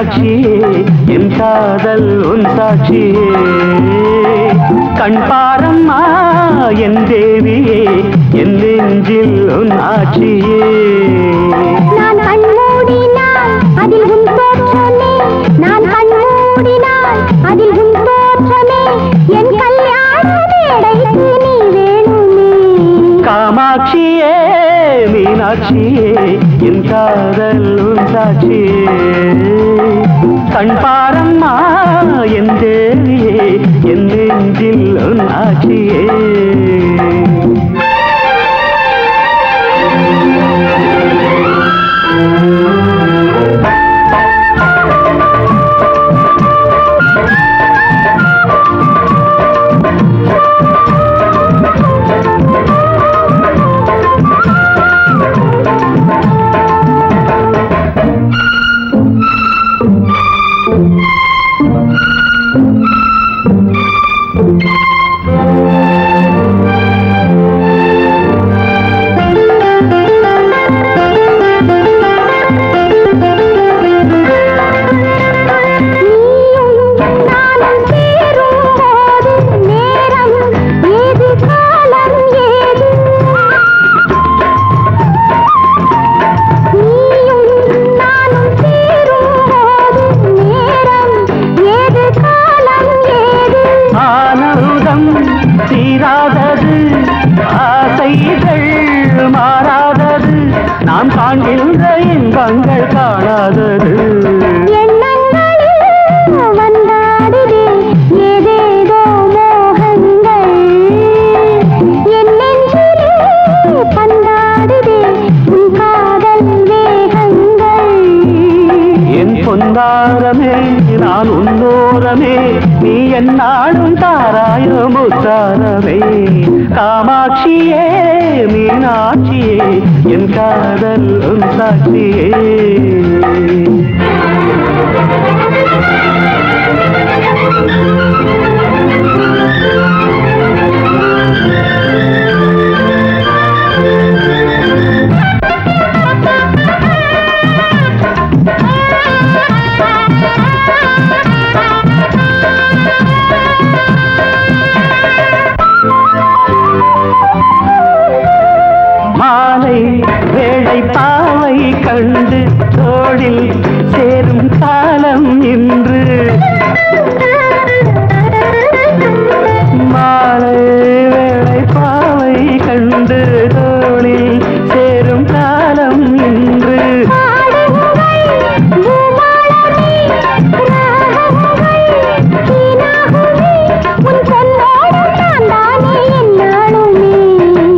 மீனாட்சியே என் காதல் உன் சாட்சியே கண் பாரம்மா என் தேவியே என் நெஞ்சில் உன் ஆட்சியே நான் கண் மூடினால் அதில் உன் தோற்றமே நான் கண் மூடினால் அதில் உன் தோற்றமே என் கல்யாண மேடைக்கு நீ வேணுமே காமாட்சியே மீனாட்சியே என் காதல் உன் சாட்சியே கண் பாரம்மா என் தேவியே என் நெஞ்சில் உன் ஆட்சியே தீராதது ஆசைகள் மாறாதது நாம் காண்கின்ற இன்பங்கள் காணாதது வந்தாடுதே ஏதேதோ மோகங்கள் என் நெஞ்சிலே பந்தாடுதே உன் காதல் வேகங்கள் என் பொன்னாரமே நான் உன்னோரமே நீ என்னாடும் தாராயோ முத்தாரமே காமாட்சியே மீனாட்சியே என் காதல் உன் சாட்சியே மாலை வேளை பாவை கண்டு தோளில் சேரும் காலம் இன்று மாலை வேளை பாவை கண்டு தோளில் சேரும் காலம் இன்று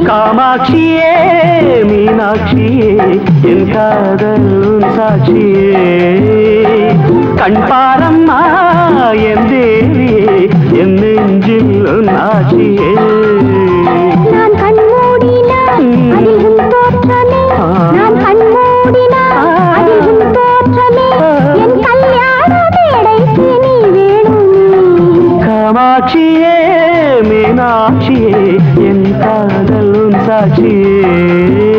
காமாட்சியே மீனாட்சியே என் காதல் உன் சாட்சியே கண் பாரம்மா என் தேவியே என் நெஞ்சில் உன் ஆட்சியே நான் கண் மூடினால் அதில் உன் தோற்றமே நான் கண் மூடினால் அதில் உன் தோற்றமே என் கல்யாண மேடைக்கு நீ வேணுமே காமாட்சியே மீனாட்சியே என் காதல் உன் சாட்சியே